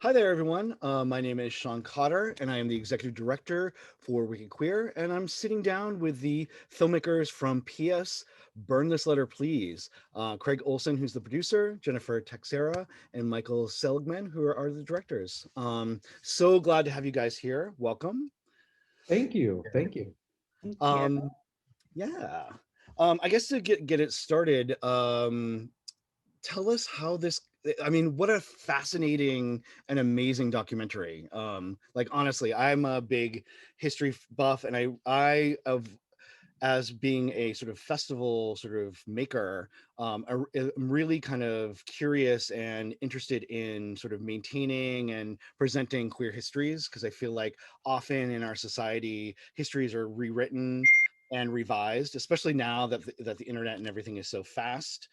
Hi there, everyone. My name is Sean Cotter, and I am the executive director for Wicked Queer. And I'm sitting down with the filmmakers from PS Burn This Letter, Please. Craig Olson, who's the producer, Jennifer Texera, and Michael Seligman, who are the directors. So glad to have you guys here. Welcome. Thank you. Thank you. Thank you. Um, yeah. I guess to get it started, tell us how this what a fascinating and amazing documentary. Like honestly, I'm a big history buff, and I of as being a sort of festival sort of maker, I'm really kind of curious and interested in sort of maintaining and presenting queer histories, because I feel like often in our society histories are rewritten and revised, especially now that the internet and everything is so fast.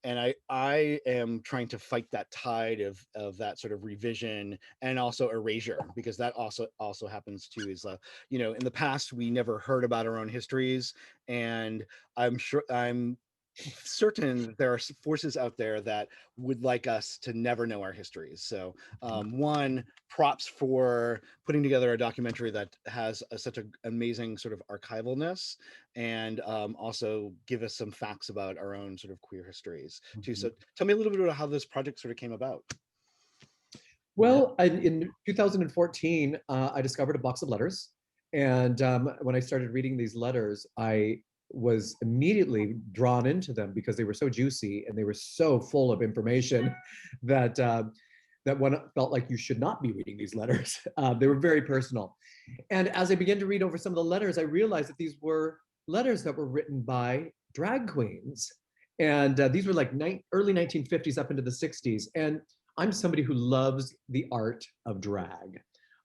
And I am trying to fight that tide of that sort of revision and also erasure, because that also happens too. Is in the past we never heard about our own histories, and I'm certain that there are forces out there that would like us to never know our histories. So one, props for putting together a documentary that has such an amazing sort of archivalness, and also give us some facts about our own sort of queer histories too. So tell me a little bit about how this project sort of came about. Well, in 2014, I discovered a box of letters. And when I started reading these letters, I was immediately drawn into them because they were so juicy and they were so full of information that that one felt like you should not be reading these letters. They were very personal. And as I began to read over some of the letters, I realized that these were letters that were written by drag queens. And these were like early 1950s up into the 60s. And I'm somebody who loves the art of drag.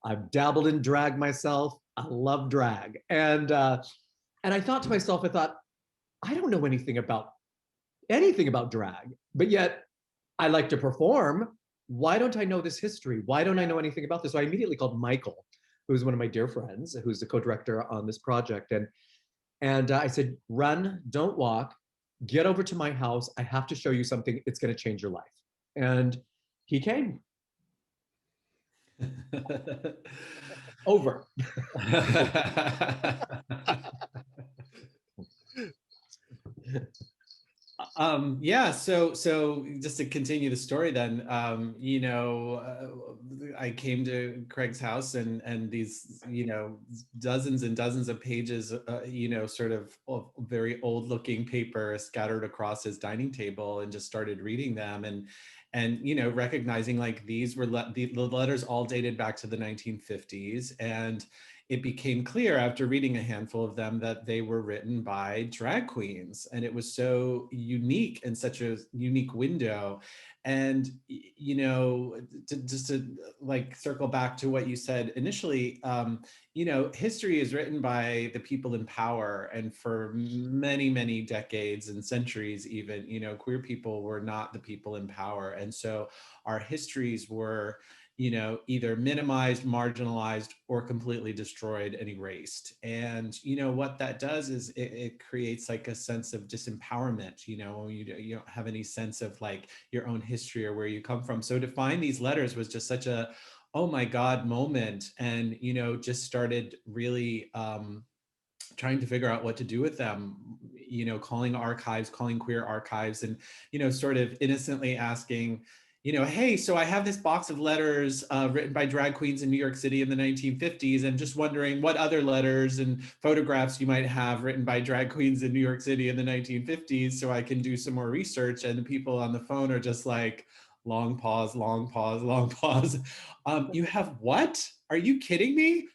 I've dabbled in drag myself. I love drag. And I thought to myself, I don't know anything about drag, but yet I like to perform. Why don't I know this history? Why don't I know anything about this? So I immediately called Michael, who's one of my dear friends, who's the co-director on this project. And I said, run, don't walk, get over to my house. I have to show you something. It's going to change your life. And he came over. Yeah, so just to continue the story then, I came to Craig's house and these, dozens and dozens of pages, sort of very old looking paper scattered across his dining table, and just started reading them and recognizing like these were the letters all dated back to the 1950s, and it became clear after reading a handful of them that they were written by drag queens, and it was so unique and such a unique window. And just to like circle back to what you said initially, history is written by the people in power, and for many, many decades and centuries even, queer people were not the people in power, and so our histories were either minimized, marginalized, or completely destroyed and erased. And what that does is it creates like a sense of disempowerment, when you don't have any sense of like your own history or where you come from. So to find these letters was just such a, oh my God moment. And, just started really trying to figure out what to do with them, calling archives, calling queer archives, and, sort of innocently asking, hey, so I have this box of letters written by drag queens in New York City in the 1950s. I'm just wondering what other letters and photographs you might have written by drag queens in New York City in the 1950s so I can do some more research. And the people on the phone are just like, long pause, long pause, long pause. You have what? Are you kidding me?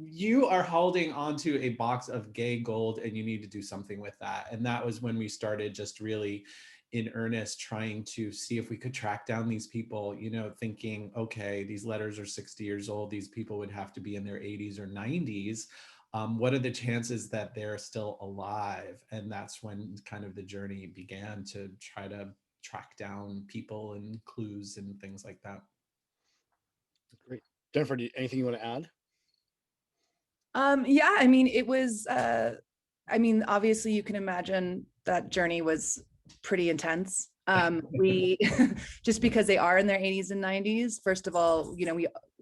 You are holding onto a box of gay gold and you need to do something with that. And that was when we started just really in earnest trying to see if we could track down these people, thinking, okay, these letters are 60 years old. These people would have to be in their 80s or 90s. What are the chances that they're still alive? And that's when kind of the journey began to try to track down people and clues and things like that. Great. Jennifer, anything you want to add? Yeah, I mean, it was, obviously you can imagine that journey was pretty intense. We just because they are in their 80s and 90s, first of all,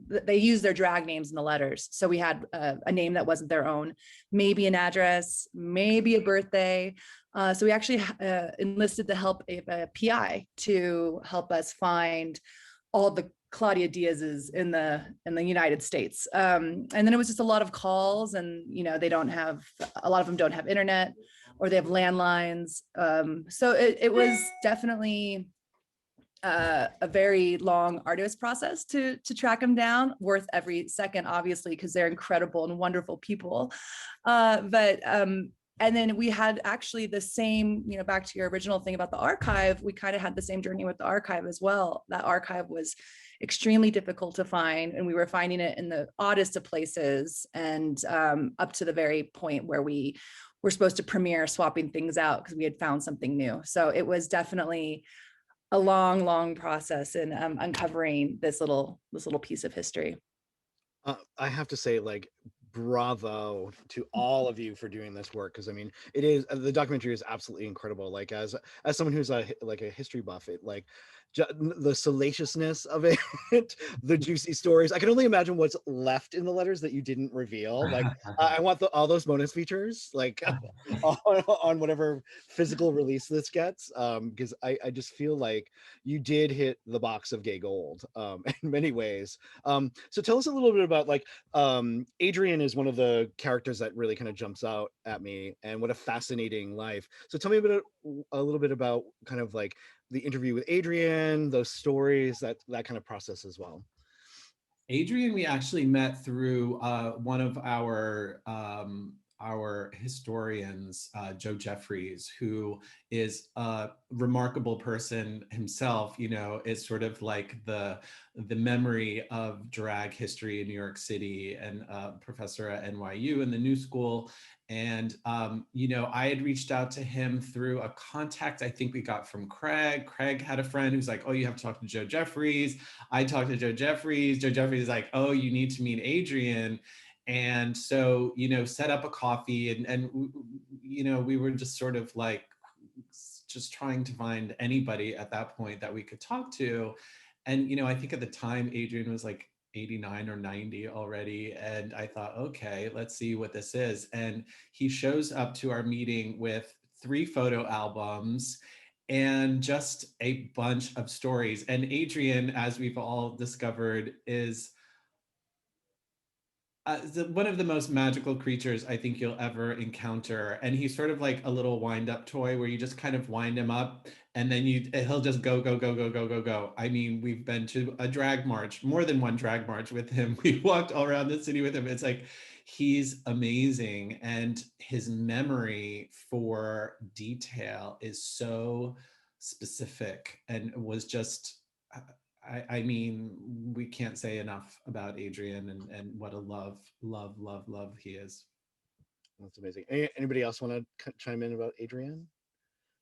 they use their drag names in the letters. So we had a name that wasn't their own, maybe an address, maybe a birthday. So we actually enlisted the help of a PI to help us find all the Claudia Diaz's in the United States. And then it was just a lot of calls, and they don't have, a lot of them don't have internet, or they have landlines. So it was definitely a very long, arduous process to track them down, worth every second, obviously, because they're incredible and wonderful people. And then we had actually the same, back to your original thing about the archive, we kind of had the same journey with the archive as well. That archive was extremely difficult to find, and we were finding it in the oddest of places, and up to the very point where we were supposed to premiere swapping things out because we had found something new. So it was definitely a long process in uncovering this little piece of history. I have to say, like, bravo to all of you for doing this work, because I mean, it is, the documentary is absolutely incredible. Like, as someone who's a history buff, it like the salaciousness of it, the juicy stories. I can only imagine what's left in the letters that you didn't reveal. Like, I want all those bonus features, like on whatever physical release this gets, because I just feel like you did hit the box of gay gold in many ways. So tell us a little bit about, like, Adrian is one of the characters that really kind of jumps out at me, and what a fascinating life. So tell me a little bit about kind of like the interview with Adrian, those stories, that kind of process as well. Adrian, we actually met through one of our historians, Joe Jeffries, who is a remarkable person himself. Is sort of like the memory of drag history in New York City, and professor at NYU in the New School. And I had reached out to him through a contact I think we got from Craig. Craig had a friend who's like, oh, you have to talk to Joe Jeffries. I talked to Joe Jeffries. Joe Jeffries is like, oh, you need to meet Adrian. And so, set up a coffee, and we were just sort of like just trying to find anybody at that point that we could talk to. And, I think at the time, Adrian was like 89 or 90 already. And I thought, okay, let's see what this is. And he shows up to our meeting with 3 photo albums and just a bunch of stories. And Adrian, as we've all discovered, is one of the most magical creatures I think you'll ever encounter. And he's sort of like a little wind-up toy where you just kind of wind him up, and then he'll just go. I mean, we've been to a drag march, more than one drag march with him. We walked all around the city with him. It's like, he's amazing. And his memory for detail is so specific, and was just, I mean, we can't say enough about Adrian, and what a love he is. That's amazing. Anybody else want to chime in about Adrian?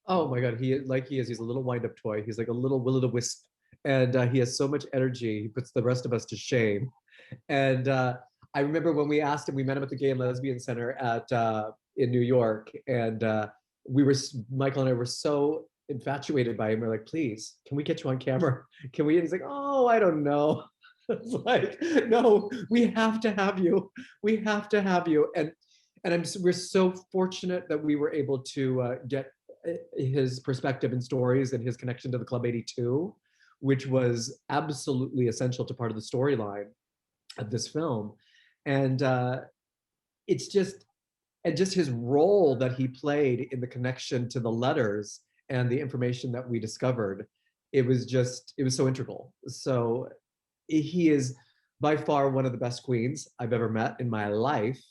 Oh my God, he's a little wind-up toy. He's like a little will-o'-the-wisp, and he has so much energy. He puts the rest of us to shame. And I remember when we asked him, we met him at the Gay and Lesbian Center in New York, and Michael and I were so infatuated by him. We're like, please, can we get you on camera? Can we? And he's like, oh, I don't know. It's like, no, we have to have you. We have to have you. And we're so fortunate that we were able to get his perspective and stories, and his connection to the Club 82, which was absolutely essential to part of the storyline of this film. And it's just his role that he played in the connection to the letters and the information that we discovered. It was so integral. So he is by far one of the best queens I've ever met in my life.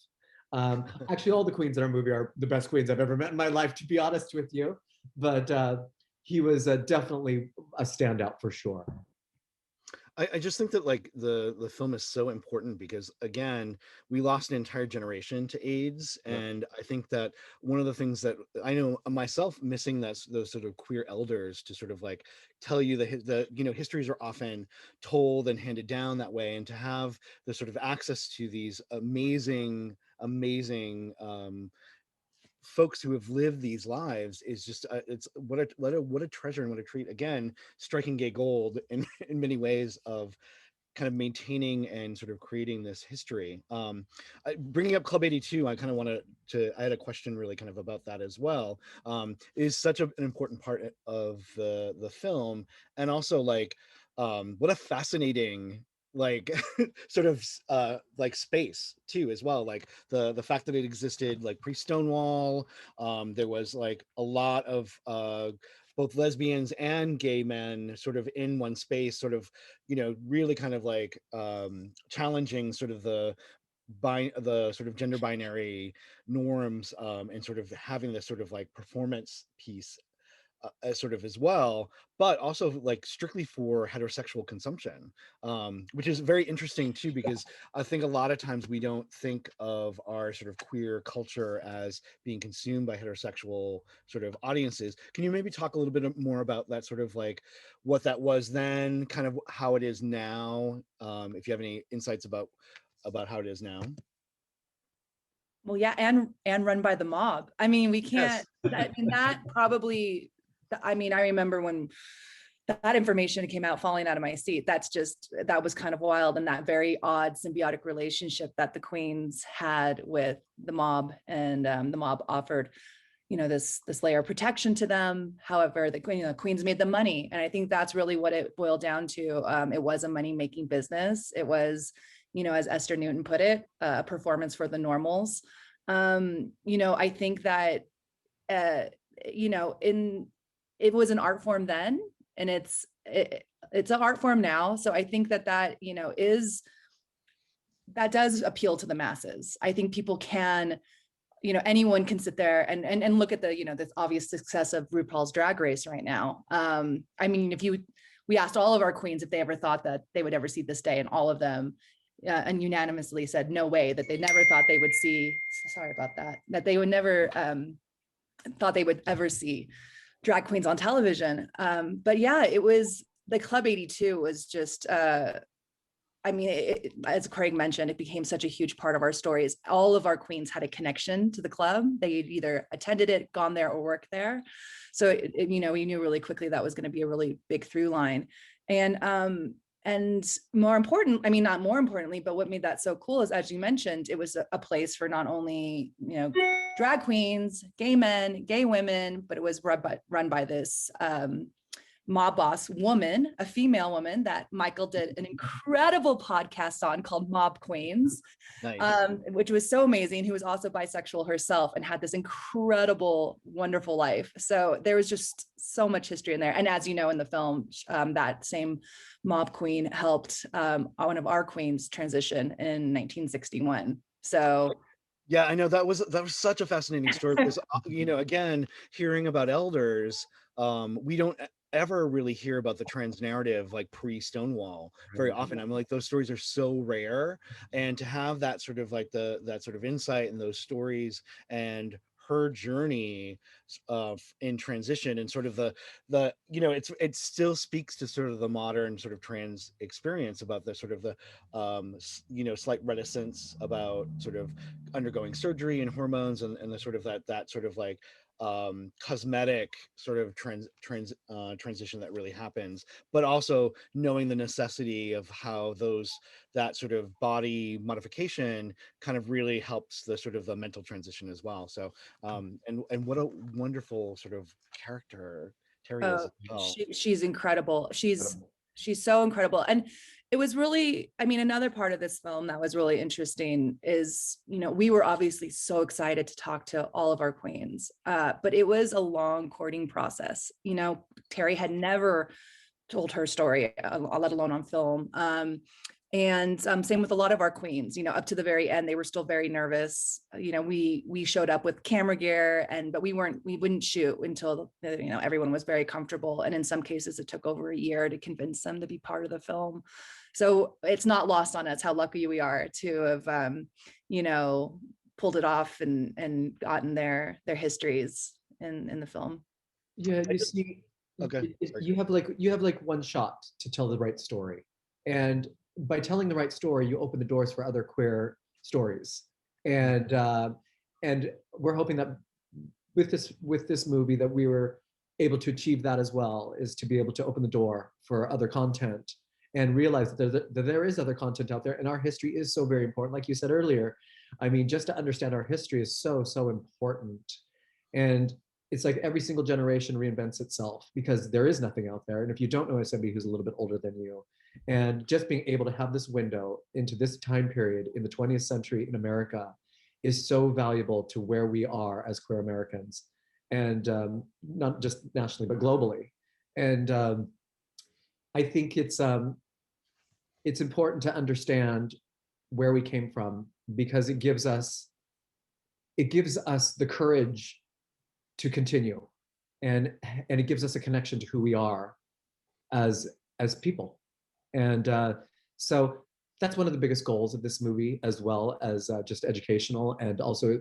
Actually, all the queens in our movie are the best queens I've ever met in my life, to be honest with you. But he was definitely a standout for sure. I just think that, like, the film is so important because, again, we lost an entire generation to AIDS. Yeah. And I think that one of the things that I know myself missing, those sort of queer elders to sort of like tell you the histories are often told and handed down that way, and to have the sort of access to these amazing folks who have lived these lives is just it's what a treasure and what a treat. Again, striking gay gold in in many ways of kind of maintaining and sort of creating this history. Bringing up Club 82, I kind of wanted I had a question really kind of about that as well. Is such an important part of the film, and also like what a fascinating like sort of like space too as well, like the fact that it existed like pre-Stonewall. There was like a lot of both lesbians and gay men sort of in one space, sort of, you know, really kind of like challenging sort of the sort of gender binary norms, and sort of having this sort of like performance piece as sort of as well, but also like strictly for heterosexual consumption, which is very interesting too, because I think a lot of times we don't think of our sort of queer culture as being consumed by heterosexual sort of audiences. Can you maybe talk a little bit more about that, sort of like what that was then, kind of how it is now, if you have any insights about how it is now? Well, yeah, and run by the mob. I mean, we can't. Yes. I mean, that probably. I mean, I remember when that information came out, falling out of my seat. That was kind of wild, and that very odd symbiotic relationship that the Queens had with the mob, and the mob offered, you know, this layer of protection to them. However, the Queens made the money, and I think that's really what it boiled down to. It was a money making business. It was, you know, as Esther Newton put it, a performance for the normals. You know, I think that you know, it was an art form then, and it's an art form now. So I think that you know that does appeal to the masses. I think people can, you know, anyone can sit there and look at the, you know, this obvious success of RuPaul's Drag Race right now. I mean, we asked all of our queens if they ever thought that they would ever see this day, and all of them and unanimously said no way, that they never thought they would see. Sorry about that they would never thought they would ever see drag queens on television. But yeah, it was, the Club 82 was just, I mean, as Craig mentioned, it became such a huge part of our stories. All of our queens had a connection to the club. They had either attended it, gone there, or worked there. So, you know, we knew really quickly that was going to be a really big through line. And more important, I mean, not more importantly, but what made that so cool is, as you mentioned, it was a place for not only, you know, drag queens, gay men, gay women, but it was run by this mob boss woman, a female woman that Michael did an incredible podcast on called Mob Queens, Nice. which was so amazing, who was also bisexual herself and had this incredible, wonderful life. So there was just so much history in there. And as you know, in the film, that same mob queen helped one of our queens transition in 1961. So Yeah, I know that was such a fascinating story, because you know, again, hearing about elders, we don't ever really hear about the trans narrative like pre-Stonewall very often. I'm like, those stories are so rare, and to have that sort of like that sort of insight and those stories and her journey in transition, and sort of the you know, it still speaks to sort of the modern sort of trans experience, about the sort of the you know, slight reticence about sort of undergoing surgery and hormones, and the sort of that sort of like cosmetic sort of transition that really happens, but also knowing the necessity of how that sort of body modification kind of really helps the sort of the mental transition as well. So and what a wonderful sort of character Terry is as well. she's incredible. She's so incredible. And it was really, I mean, another part of this film that was really interesting is, you know, we were obviously so excited to talk to all of our queens, but it was a long courting process. You know, Terry had never told her story, let alone on film. And same with a lot of our queens, you know, up to the very end, they were still very nervous. You know, we showed up with camera gear, but we wouldn't shoot until, you know, everyone was very comfortable. And in some cases, it took over a year to convince them to be part of the film. So it's not lost on us how lucky we are to have, you know, pulled it off and gotten their histories in the film. Yeah, you see, Okay. you have like one shot to tell the right story, and by telling the right story, you open the doors for other queer stories, and we're hoping that with this movie that we were able to achieve that as well, is to be able to open the door for other content and realize that there is other content out there, and our history is so very important. Like you said earlier, I mean, just to understand our history is so important. And it's like every single generation reinvents itself because there is nothing out there. And if you don't know somebody who's a little bit older than you, and just being able to have this window into this time period in the 20th century in America is so valuable to where we are as queer Americans, and not just nationally, but globally. And I think it's important to understand where we came from, because it gives us the courage to continue, and it gives us a connection to who we are as people. And so that's one of the biggest goals of this movie, as well as just educational, and also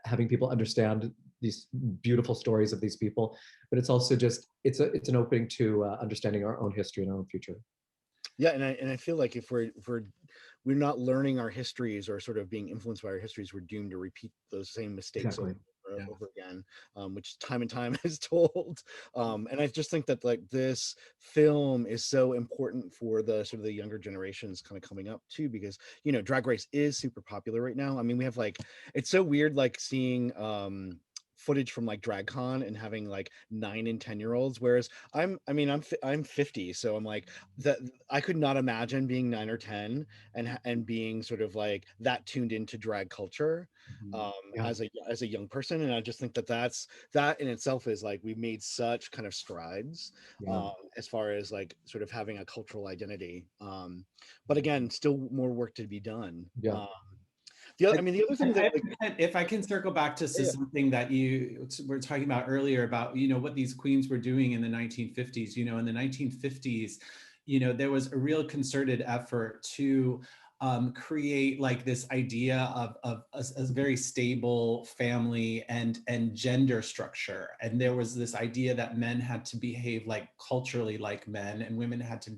having people understand these beautiful stories of these people. But it's also just it's an opening to understanding our own history and our own future. Yeah, and I feel like if we're not learning our histories, or sort of being influenced by our histories, we're doomed to repeat those same mistakes Exactly. over and over again, which time and time is told. And I just think that like this film is so important for the sort of the younger generations kind of coming up too, because Drag Race is super popular right now. I mean, we have like, it's so weird like seeing footage from like DragCon and having like 9 and 10-year-olds, whereas I'm 50, so I'm like that I could not imagine being 9 or 10 and being sort of like that tuned into drag culture Yeah. as a young person. And I just think that in itself is like we've made such kind of strides Yeah. as far as like sort of having a cultural identity, but again, still more work to be done. Yeah. The other thing that like, If I can circle back to yeah. something that you were talking about earlier about, what these queens were doing in the 1950s, in the 1950s, there was a real concerted effort to create like this idea of a very stable family and gender structure. And there was this idea that men had to behave like culturally like men, and women had to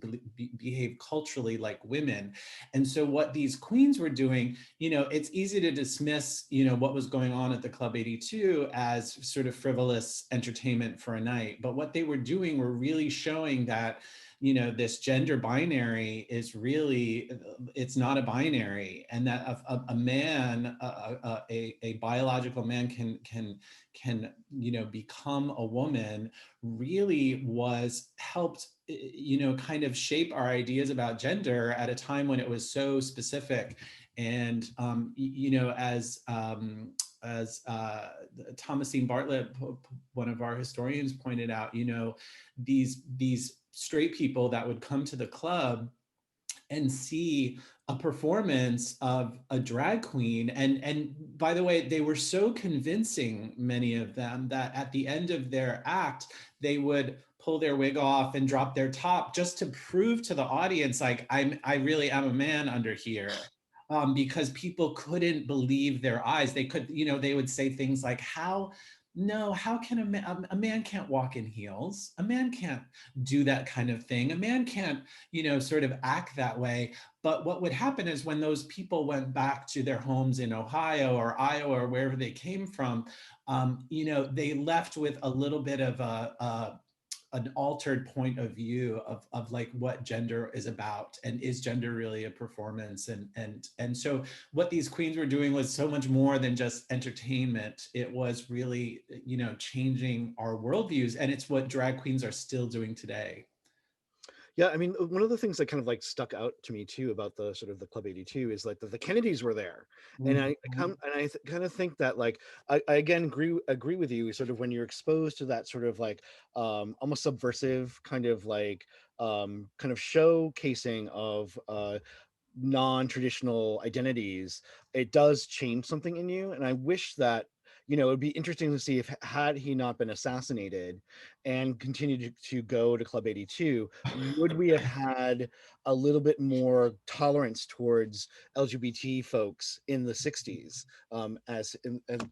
behave culturally like women. And so what these queens were doing, it's easy to dismiss, what was going on at the Club 82 as sort of frivolous entertainment for a night. But what they were doing were really showing that this gender binary is really, it's not a binary, and that a man, a biological man can become a woman, really was helped kind of shape our ideas about gender at a time when it was so specific. And as Thomasine Bartlett, one of our historians, pointed out, these straight people that would come to the club and see a performance of a drag queen, and by the way, they were so convincing, many of them, that at the end of their act they would pull their wig off and drop their top just to prove to the audience, like, I really am a man under here. Because people couldn't believe their eyes. They could, they would say things like, how can a man can't walk in heels. A man can't do that kind of thing. A man can't, sort of act that way. But what would happen is when those people went back to their homes in Ohio or Iowa or wherever they came from, they left with a little bit of an altered point of view of like what gender is about, and is gender really a performance? And so what these queens were doing was so much more than just entertainment. It was really, changing our worldviews, and it's what drag queens are still doing today. Yeah, I mean, one of the things that kind of like stuck out to me too about the sort of the Club 82 is like the Kennedys were there, and I kind of think that like I again agree with you, sort of when you're exposed to that sort of like almost subversive kind of like kind of showcasing of non-traditional identities, it does change something in you. And I wish that it would be interesting to see if, had he not been assassinated and continued to go to Club 82, would we have had a little bit more tolerance towards LGBT folks in the 60s as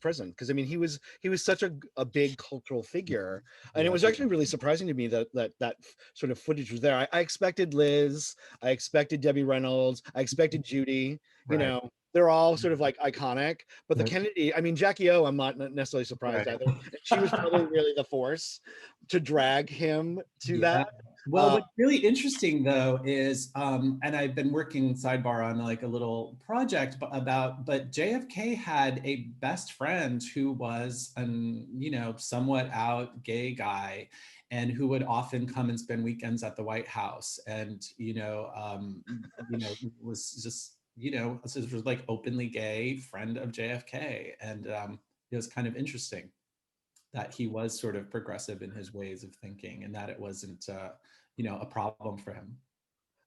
present? Because I mean, he was such a big cultural figure, and it was actually really surprising to me that sort of footage was there. I expected Liz, I expected Debbie Reynolds, I expected Judy. Right. they're all sort of like iconic, but the Right. Kennedy, I mean, Jackie O, I'm not necessarily surprised Right. either. She was probably really the force to drag him to Yeah. that. Well, what's really interesting though is, and I've been working sidebar on like a little project but JFK had a best friend who was an, somewhat out gay guy, and who would often come and spend weekends at the White House, and was just sort of like openly gay friend of JFK, and it was kind of interesting that he was sort of progressive in his ways of thinking, and that it wasn't a problem for him.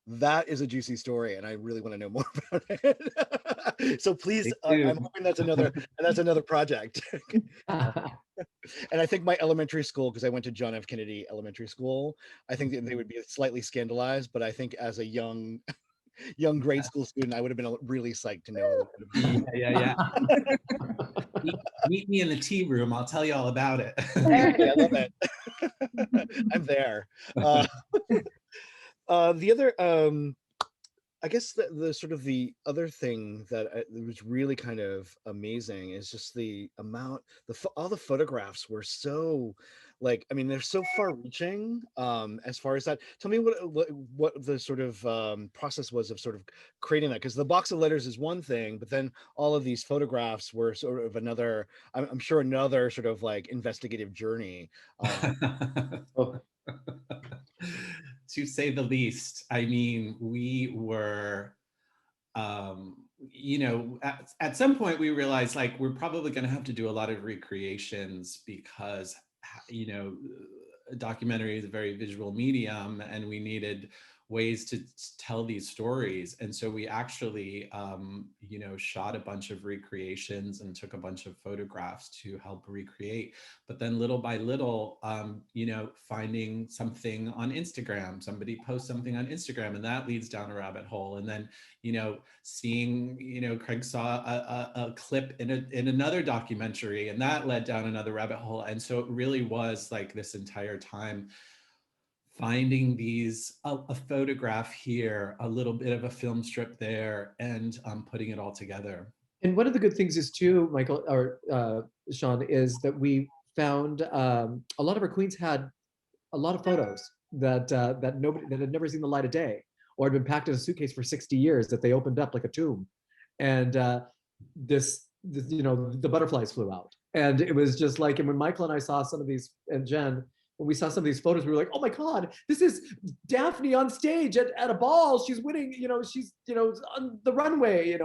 That is a juicy story, and I really want to know more about it. So please, Me I'm too. hoping that's another project. And I think my elementary school, because I went to John F. Kennedy Elementary School, I think that they would be slightly scandalized, but I think as a young grade school student, I would have been really psyched to know Yeah. Meet me in the tea room. I'll tell you all about it. Hey, I love it. I'm there. The other, I guess the sort of the other thing that was really kind of amazing is just the amount, all the photographs were so, like, I mean, they're so far-reaching as far as that. Tell me what the sort of process was of sort of creating that, because the box of letters is one thing, but then all of these photographs were sort of another. I'm sure another sort of like investigative journey. To say the least. I mean, we were, at some point we realized like we're probably going to have to do a lot of recreations because, a documentary is a very visual medium, and we needed ways to tell these stories. And so we actually, shot a bunch of recreations and took a bunch of photographs to help recreate. But then little by little, finding something on Instagram, somebody posts something on Instagram, and that leads down a rabbit hole. And then, seeing, Craig saw a clip in another documentary, and that led down another rabbit hole. And so it really was like this entire time finding these, a photograph here, a little bit of a film strip there, and putting it all together. And one of the good things is too, Michael or Sean, is that we found a lot of our queens had a lot of photos that that had never seen the light of day, or had been packed in a suitcase for 60 years that they opened up like a tomb. And this, the butterflies flew out, and it was just like, and when Michael and I saw some of these, and Jen, when we saw some of these photos, we were like, oh my God, this is Daphne on stage at a ball. She's winning, she's, on the runway, and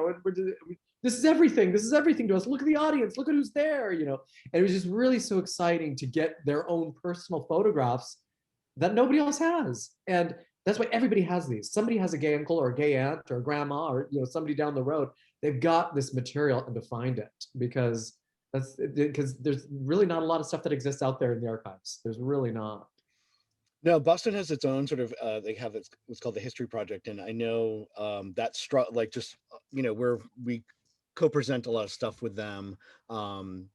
this is everything. This is everything to us. Look at the audience. Look at who's there, And it was just really so exciting to get their own personal photographs that nobody else has. And that's why everybody has these. Somebody has a gay uncle or a gay aunt or a grandma or somebody down the road. They've got this material and to find it, because there's really not a lot of stuff that exists out there in the archives. There's really not. No, Boston has its own sort of, they have what's called the History Project. And I know that like just, where we co-present a lot of stuff with them. And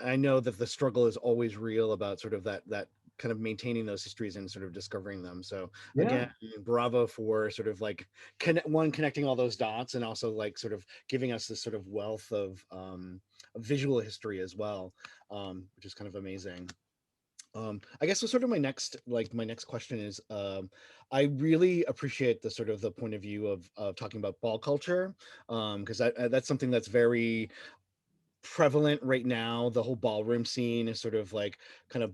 I know that the struggle is always real about sort of that kind of maintaining those histories and sort of discovering them. So again, bravo for sort of like connecting all those dots, and also like sort of giving us this sort of wealth of visual history as well, which is kind of amazing. I guess sort of my next question is, I really appreciate the sort of the point of view of talking about ball culture, because that's something that's very prevalent right now. The whole ballroom scene is sort of like kind of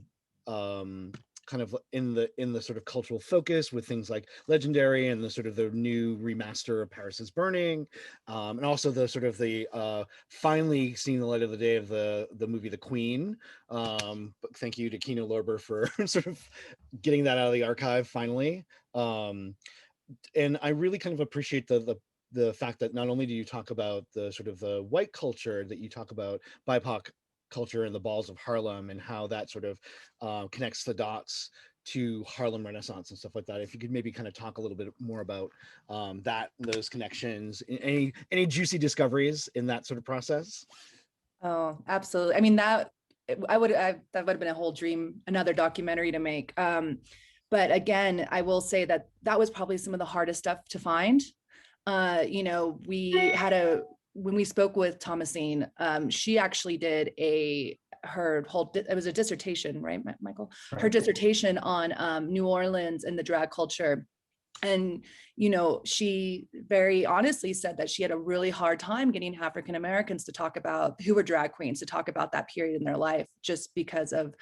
in the sort of cultural focus with things like Legendary and the sort of the new remaster of Paris is Burning, and also the sort of the finally seeing the light of the day of the movie The Queen. But thank you to Kino Lorber for sort of getting that out of the archive finally. And I really kind of appreciate the fact that not only do you talk about the sort of the white culture, that you talk about BIPOC culture and the balls of Harlem, and how that sort of connects the dots to Harlem Renaissance and stuff like that. If you could maybe kind of talk a little bit more about those connections, any juicy discoveries in that sort of process. Oh, absolutely. I mean, that would have been a whole dream, another documentary to make. But again, I will say that was probably some of the hardest stuff to find. We had when we spoke with Thomasine, she actually did it was a dissertation, right, Michael? Her dissertation on New Orleans and the drag culture. And, she very honestly said that she had a really hard time getting African Americans to talk about, who were drag queens, to talk about that period in their life, just because of,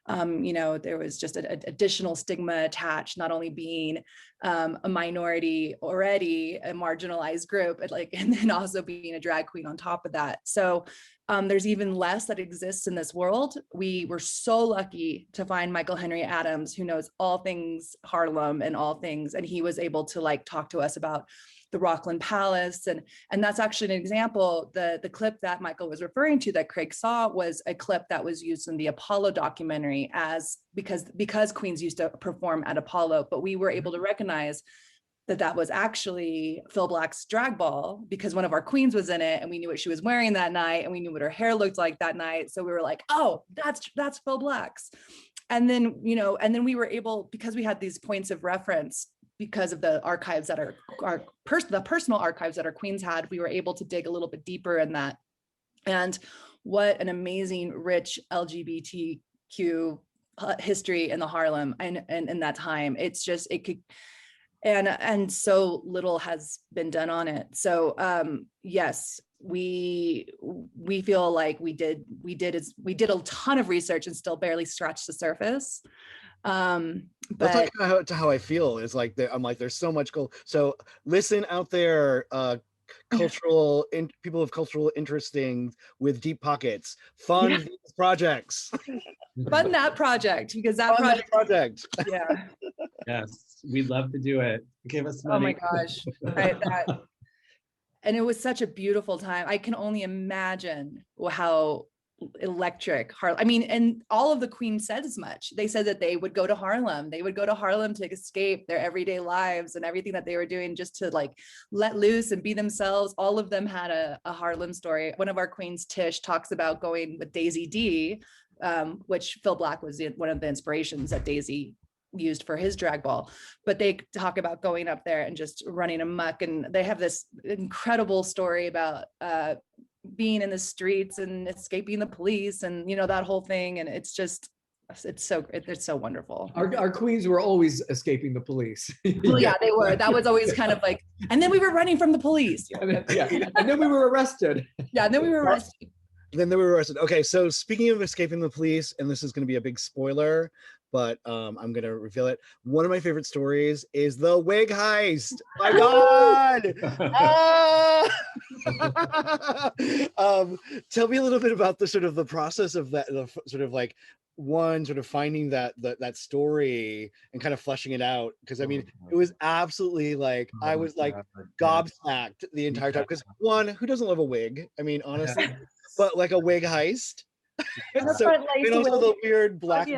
there was just an additional stigma attached, not only being a minority already, a marginalized group, and then also being a drag queen on top of that. So there's even less that exists in this world. We were so lucky to find Michael Henry Adams, who knows all things Harlem and all things, and he was able to talk to us about the Rockland Palace. And that's actually an example. The clip that Michael was referring to that Craig saw was a clip that was used in the Apollo documentary because queens used to perform at Apollo, but we were able to recognize that was actually Phil Black's drag ball, because one of our queens was in it and we knew what she was wearing that night and we knew what her hair looked like that night. So we were like, oh, that's Phil Black's. And then, and then we were able, because we had these points of reference, because of the archives that the personal archives that our queens had, we were able to dig a little bit deeper in that. And what an amazing, rich LGBTQ history in the Harlem and in that time. It's just, it could, and so little has been done on it. So yes, we feel like we did a ton of research and still barely scratched the surface. But that's like how I feel is like I'm like, there's so much gold. So listen out there, people of cultural interesting with deep pockets, fund these projects. Fund that project, because that project. Yeah. Yes, we'd love to do it. Give us money. Oh my gosh. And it was such a beautiful time. I can only imagine how electric Harlem. And all of the queens said as much. They said that they would go to Harlem. They would go to Harlem to escape their everyday lives and everything that they were doing, just to let loose and be themselves. All of them had a Harlem story. One of our queens, Tish, talks about going with Daisy D, which Phil Black was one of the inspirations that Daisy used for his drag ball. But they talk about going up there and just running amok. And they have this incredible story about being in the streets and escaping the police and that whole thing. And it's so wonderful. Our queens were always escaping the police. Well, yeah, they were. That was always kind of and then we were running from the police. And then we were arrested. Yeah, and then we were arrested. Okay, so speaking of escaping the police, and this is going to be a big spoiler, but I'm going to reveal it. One of my favorite stories is the wig heist. My God! Tell me a little bit about the sort of the process of that, the sort of finding that story and kind of fleshing it out. Because it was absolutely I was gobsmacked the entire time. Because one, who doesn't love a wig? Honestly, but a wig heist. And also the weird black.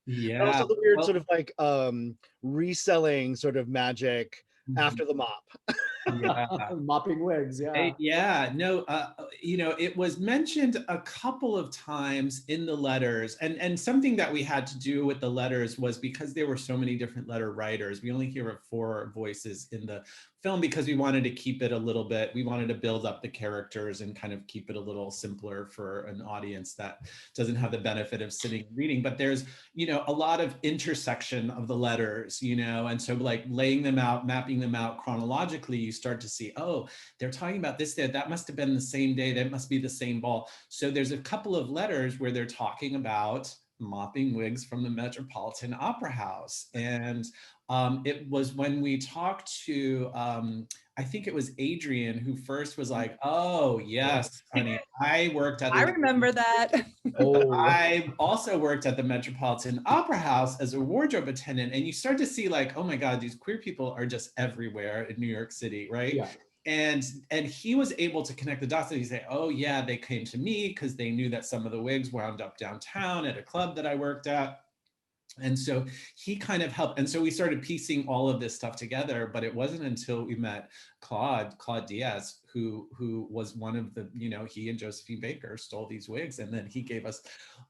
Yeah. Also the weird sort of reselling sort of magic after the mop. Mopping wigs. It was mentioned a couple of times in the letters, and something that we had to do with the letters was, because there were so many different letter writers, we only hear 4 voices in the film, because we wanted to keep it we wanted to build up the characters and kind of keep it a little simpler for an audience that doesn't have the benefit of sitting and reading. But there's a lot of intersection of the letters, and so laying them out, mapping them out chronologically, you start to see, oh, they're talking about this day, that must have been the same day, that must be the same ball. So there's a couple of letters where they're talking about mopping wigs from the Metropolitan Opera House. And it was when we talked to, I think it was Adrian, who first was like, oh, yes, honey, I remember that. I also worked at the Metropolitan Opera House as a wardrobe attendant. And you start to see oh my God, these queer people are just everywhere in New York City, right? Yeah. And he was able to connect the dots, and he said, oh yeah, they came to me because they knew that some of the wigs wound up downtown at a club that I worked at. And so he kind of helped. And so we started piecing all of this stuff together, but it wasn't until we met Claude Diaz, who was one of the, he and Josephine Baker stole these wigs. And then he gave us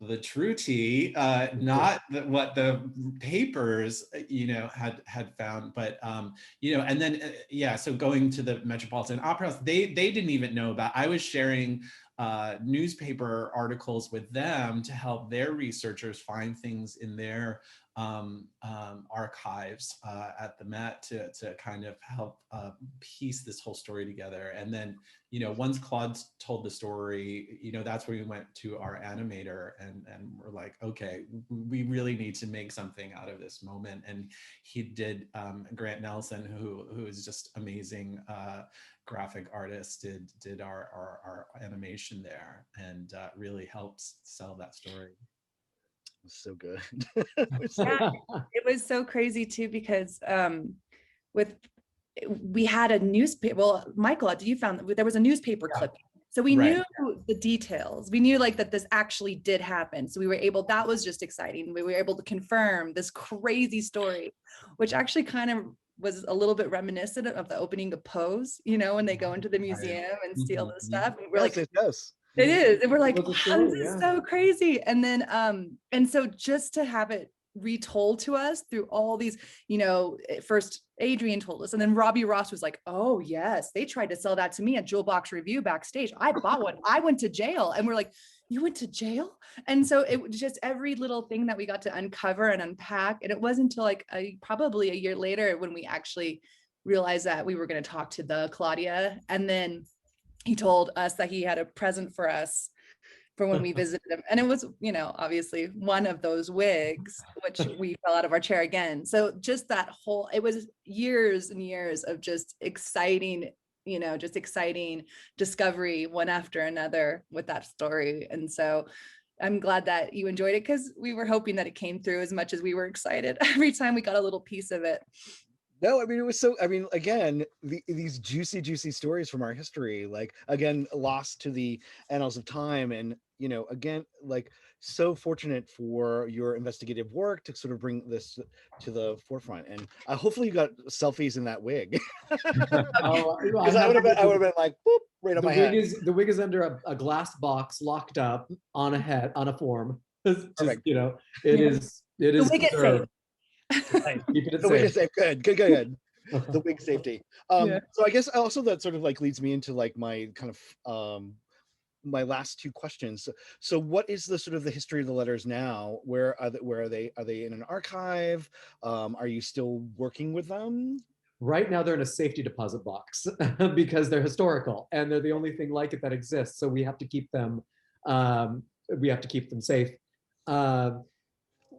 the true tea, not what the papers, had found, but, and then, so going to the Metropolitan Opera House, they didn't even know about, I was sharing newspaper articles with them to help their researchers find things in their archives at the Met to kind of help piece this whole story together. And then, once Claude told the story, that's where we went to our animator and we're like, okay, we really need to make something out of this moment. And he did, Grant Nelson, who is just amazing graphic artist, did our animation there and really helps sell that story. So good. Yeah, it was so crazy too, because we had a newspaper. Well, Michael, you found that there was a newspaper clip. So we knew the details. We knew that this actually did happen. So we were able, that was just exciting. We were able to confirm this crazy story, which actually kind of was a little bit reminiscent of the opening of Pose, when they go into the museum and steal the stuff. And we're like, yes. It is. And we're like, Well, wow, story, this is so crazy. And then, and so just to have it retold to us through all these, at first Adrian told us, and then Robbie Ross was like, oh yes, they tried to sell that to me at Jewel Box Review backstage. I bought one. I went to jail. And we're like, you went to jail? And so it was just every little thing that we got to uncover and unpack. And it wasn't until like probably a year later when we actually realized that we were going to talk to the Claudia. And then he told us that he had a present for us for when we visited him. And it was, obviously one of those wigs, which we fell out of our chair again. So just that whole, it was years and years of just exciting, exciting discovery one after another with that story. And so I'm glad that you enjoyed it, because we were hoping that it came through as much as we were excited every time we got a little piece of it. No, I mean, it was so, again, these juicy stories from our history, like, again, lost to the annals of time. And, again, like, so fortunate for your investigative work to sort of bring this to the forefront. And hopefully you got selfies in that wig. Because I would have been like, boop, right on my head. The wig is under a glass box, locked up on a form. Just, it is. The wig is safe. The wig is safe. Good. The wig safety. So I guess also that sort of like leads me into like my kind of my last two questions. So what is the sort of the history of the letters now? Where are they? Are they in an archive? Are you still working with them? Right now, they're in a safety deposit box because they're historical and they're the only thing like it that exists. So we have to keep them. We have to keep them safe.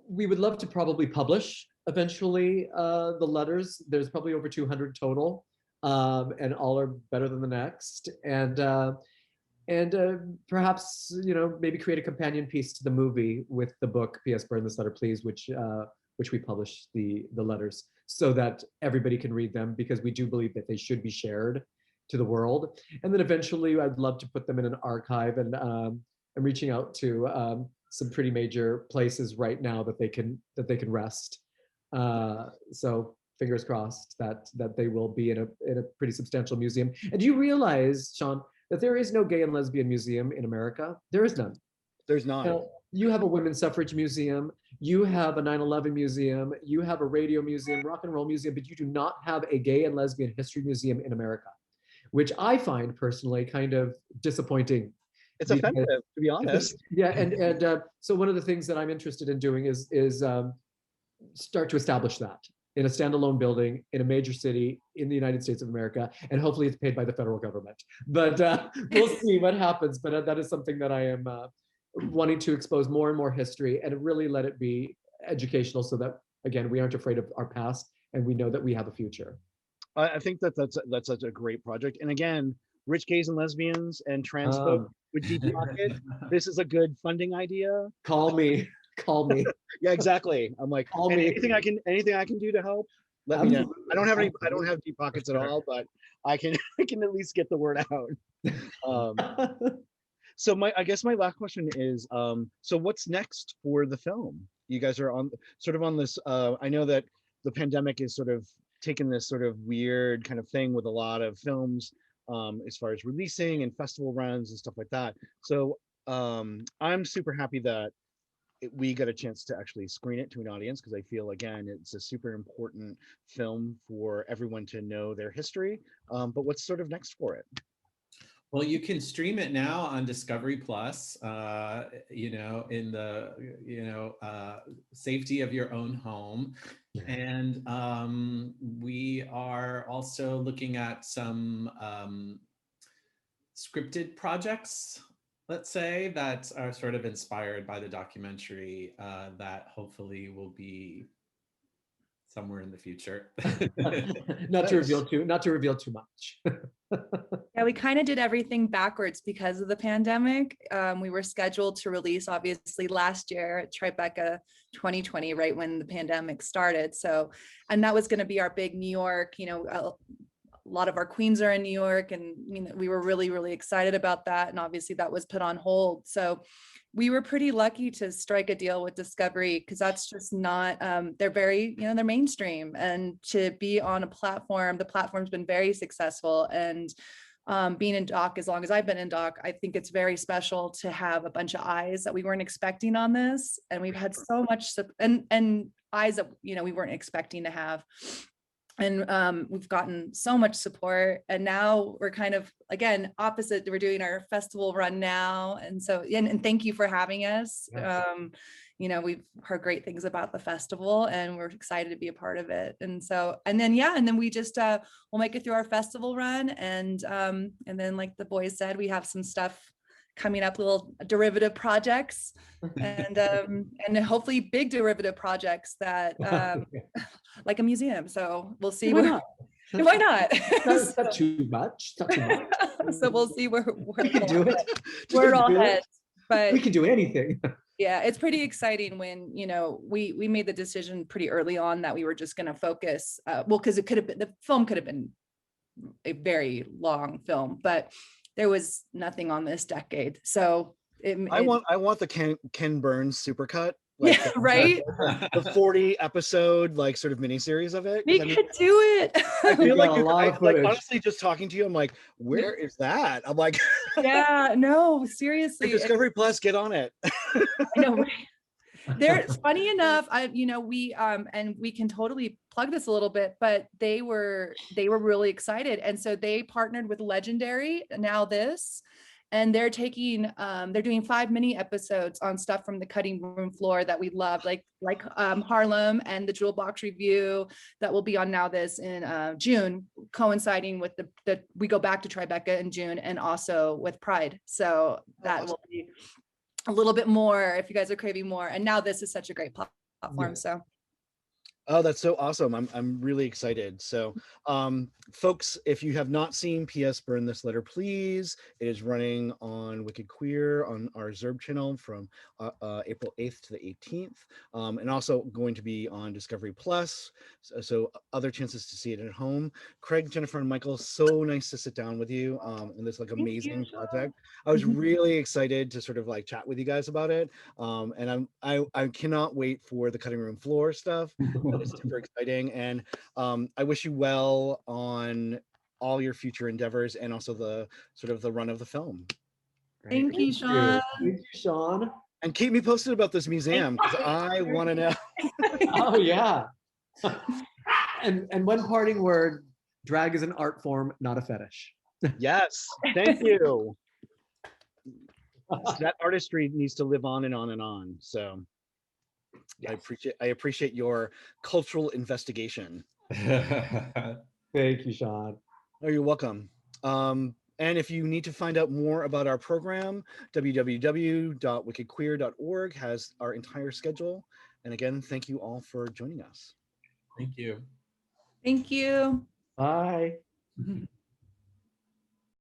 We would love to probably publish eventually the letters. There's probably over 200 total, and all are better than the next. And perhaps maybe create a companion piece to the movie with the book P.S. Burn This Letter Please, which we publish the letters so that everybody can read them, because we do believe that they should be shared to the world. And then eventually, I'd love to put them in an archive, and I'm reaching out to some pretty major places right now that they can rest. So fingers crossed that they will be in a pretty substantial museum. And do you realize, Sean, that there is no gay and lesbian museum in America? There is none. There's not. You have a women's suffrage museum, you have a 9/11 museum, you have a radio museum, rock and roll museum, but you do not have a gay and lesbian history museum in America, which I find personally kind of disappointing. It's offensive, to be honest. Yeah, and so one of the things that I'm interested in doing is start to establish that in a standalone building in a major city in the United States of America, and hopefully it's paid by the federal government. But we'll see what happens. But that is something that I am wanting to expose more and more history, and really let it be educational, so that again we aren't afraid of our past and we know that we have a future. I think that's such a great project. And again, rich gays and lesbians and trans folk with deep pocket. This is a good funding idea. Call me. Yeah, exactly. I'm like, anything I can do to help, let me know. I don't have deep pockets at all, but I can at least get the word out. So I guess my last question is, so what's next for the film? you guys are on sort of on this. I know that the pandemic is sort of taken this sort of weird kind of thing with a lot of films, as far as releasing and festival runs and stuff like that. So I'm super happy that we got a chance to actually screen it to an audience, because I feel, again, it's a super important film for everyone to know their history. But what's sort of next for it? Well, you can stream it now on Discovery Plus, you know, in the, you know, safety of your own home. And we are also looking at some scripted projects, let's say, that are sort of inspired by the documentary, that hopefully will be somewhere in the future. Not to reveal too much. Yeah, we kind of did everything backwards because of the pandemic. We were scheduled to release, obviously, last year at Tribeca 2020, right when the pandemic started. So, and that was going to be our big New York, you know, a lot of our queens are in New York, and I mean, we were really, really excited about that. And obviously that was put on hold. So we were pretty lucky to strike a deal with Discovery, because that's just not, they're very, you know, they're mainstream, and to be on a platform, the platform's been very successful. And being in doc as long as I've been in doc, I think it's very special to have a bunch of eyes that we weren't expecting on this. And we've had so much, and eyes that, you know, we weren't expecting to have. And we've gotten so much support, and now we're kind of, again, opposite. We're doing our festival run now, and so and thank you for having us. You know, we've heard great things about the festival, and we're excited to be a part of it. And so, and then we just we'll make it through our festival run, and then, like the boys said, we have some stuff coming up, little derivative projects, and hopefully big derivative projects that like a museum. So we'll see. Why not? Why not? That's not too much. Not too much. So we'll see where We can do it. where it all Do it. heads. But We can do anything. yeah, it's pretty exciting when, you know, we made the decision pretty early on that we were just going to focus, well, because it could have been, the film could have been a very long film, but there was nothing on this decade. So I want the Ken Burns supercut. Like yeah, right. The 40 episode like sort of miniseries of it. We could do it. I feel like, got a lot of like footage. honestly, just talking to you, I'm like, where is that? I'm like, Yeah, no, seriously. Discovery Plus, get on it. I know, right? They're funny enough, you know, we and we can totally plug this a little bit, but they were really excited, and so they partnered with Legendary, Now This, and they're taking they're doing 5 mini episodes on stuff from the cutting room floor that we love, like Harlem and the Jewel Box Review that will be on Now This in June, coinciding with the we go back to Tribeca in June, and also with Pride. So that will be a little bit more if you guys are craving more. And Now This is such a great platform. Yeah. So Oh, that's so awesome. I'm really excited. So folks, if you have not seen PS Burn This Letter, please, it is running on Wicked Queer on our Zerb channel from April 8th to the 18th, and also going to be on Discovery Plus, so other chances to see it at home. Craig, Jennifer, and Michael, so nice to sit down with you in this like amazing project. I was really excited to sort of like chat with you guys about it, and I cannot wait for the cutting room floor stuff. That is super exciting, and I wish you well on all your future endeavors, and also the sort of the run of the film. thank you, Sean. Thank you, Sean. And keep me posted about this museum, because I want to know. Oh yeah. And one parting word: drag is an art form, not a fetish. Yes, thank you. That artistry needs to live on and on and on. So Yes. I appreciate your cultural investigation. Thank you, Sean. Oh, you're welcome. And if you need to find out more about our program, www.wickedqueer.org has our entire schedule. And again, thank you all for joining us. Thank you. Thank you. Bye.